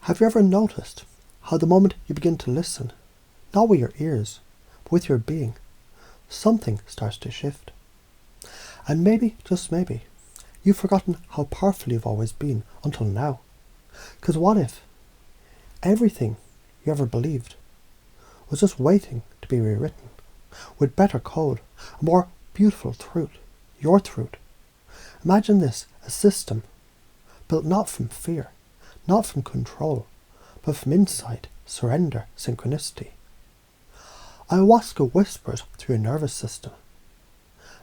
Have you ever noticed how the moment you begin to listen, not with your ears, but with your being, something starts to shift? And maybe, just maybe, you've forgotten how powerful you've always been until now. Because what if everything you ever believed was just waiting to be rewritten with better code, a more beautiful truth, your truth? Imagine this, a system built not from fear, not from control, but from insight, surrender, synchronicity. Ayahuasca whispers through your nervous system,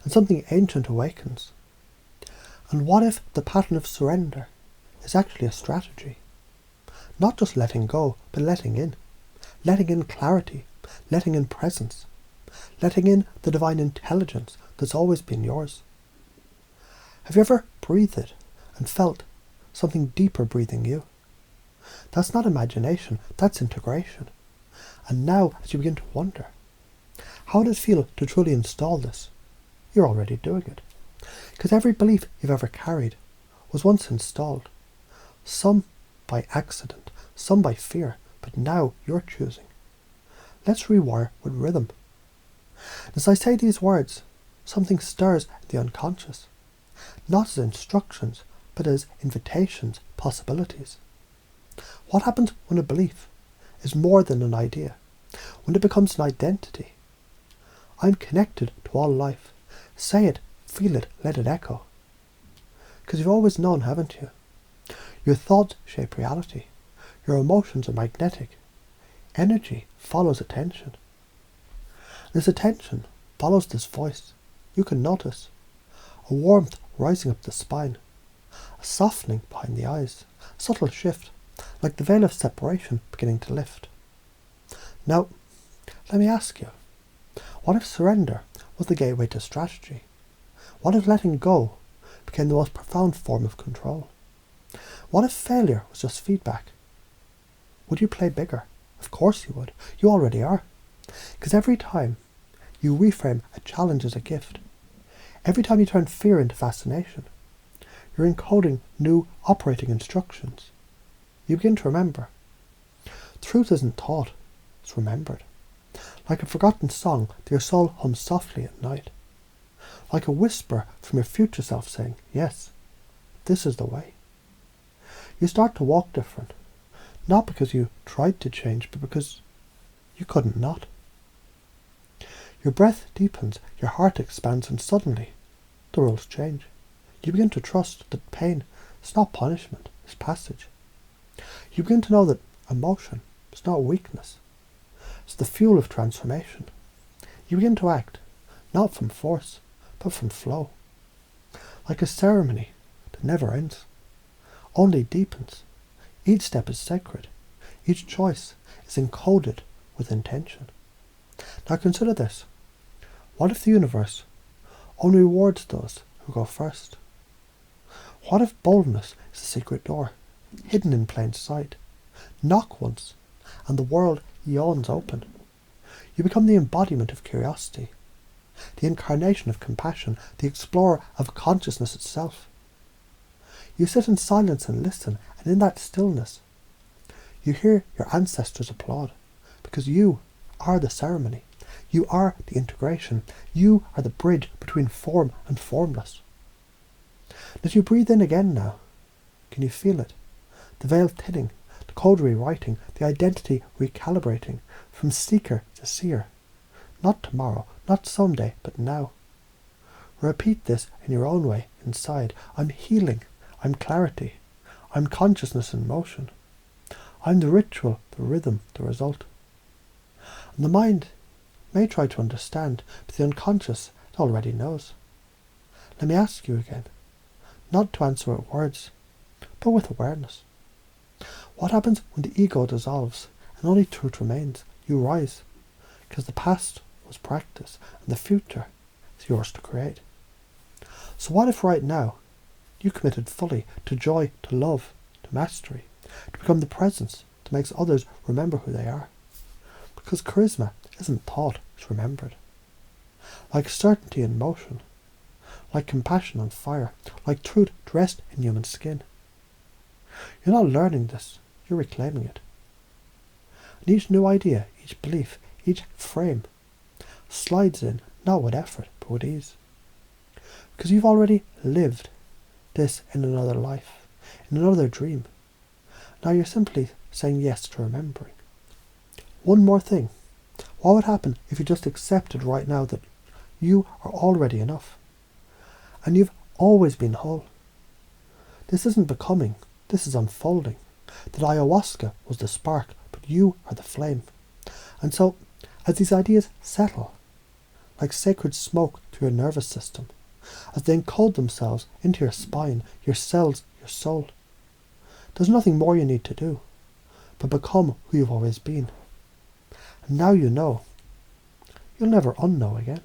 and something ancient awakens. And what if the pattern of surrender is actually a strategy? Not just letting go, but letting in. Letting in clarity, letting in presence, letting in the divine intelligence that's always been yours. Have you ever breathed and felt something deeper breathing you? That's not imagination, that's integration. And now, as you begin to wonder, how would it feel to truly install this? You're already doing it. Because every belief you've ever carried was once installed. Some by accident, some by fear, but now you're choosing. Let's rewire with rhythm. As I say these words, something stirs in the unconscious. Not as instructions, but as invitations, possibilities. What happens when a belief is more than an idea? When it becomes an identity? I'm connected to all life. Say it, feel it, let it echo. Because you've always known, haven't you? Your thoughts shape reality. Your emotions are magnetic. Energy follows attention. This attention follows this voice. You can notice a warmth rising up the spine, a softening behind the eyes, a subtle shift, like the veil of separation beginning to lift. Now, let me ask you, what if surrender was the gateway to strategy? What if letting go became the most profound form of control? What if failure was just feedback? Would you play bigger? Of course you would. You already are. Because every time you reframe a challenge as a gift, every time you turn fear into fascination, you're encoding new operating instructions. You begin to remember. Truth isn't taught, it's remembered. Like a forgotten song that your soul hums softly at night. Like a whisper from your future self saying, yes, this is the way. You start to walk different, not because you tried to change, but because you couldn't not. Your breath deepens, your heart expands, and suddenly the rules change. You begin to trust that pain is not punishment, it's passage. You begin to know that emotion is not weakness, it's the fuel of transformation. You begin to act, not from force, but from flow. Like a ceremony that never ends, only deepens. Each step is sacred. Each choice is encoded with intention. Now consider this. What if the universe only rewards those who go first? What if boldness is a secret door, hidden in plain sight? Knock once, and the world yawns open. You become the embodiment of curiosity, the incarnation of compassion, the explorer of consciousness itself. You sit in silence and listen, and in that stillness, you hear your ancestors applaud, because you are the ceremony. You are the integration. You are the bridge between form and formless. As you breathe in again now, can you feel it? The veil thinning, the code rewriting, the identity recalibrating, from seeker to seer. Not tomorrow, not someday, but now. Repeat this in your own way, inside. I'm healing. I'm clarity. I'm consciousness in motion. I'm the ritual, the rhythm, the result. And the mind may try to understand, but the unconscious already knows. Let me ask you again, not to answer with words, but with awareness. What happens when the ego dissolves and only truth remains? You rise, because the past was practice and the future is yours to create. So what if right now you committed fully to joy, to love, to mastery, to become the presence that makes others remember who they are? Because charisma isn't taught, it's remembered. Like certainty in motion, like compassion on fire, like truth dressed in human skin. You're not learning this, you're reclaiming it. And each new idea, each belief, each frame slides in, not with effort, but with ease. Because you've already lived this in another life, in another dream. Now you're simply saying yes to remembering. One more thing. What would happen if you just accepted right now that you are already enough? And you've always been whole. This isn't becoming, this is unfolding. That ayahuasca was the spark, but you are the flame. And so, as these ideas settle, like sacred smoke through your nervous system, as they encode themselves into your spine, your cells, your soul, there's nothing more you need to do, but become who you've always been. And now you know. You'll never unknow again.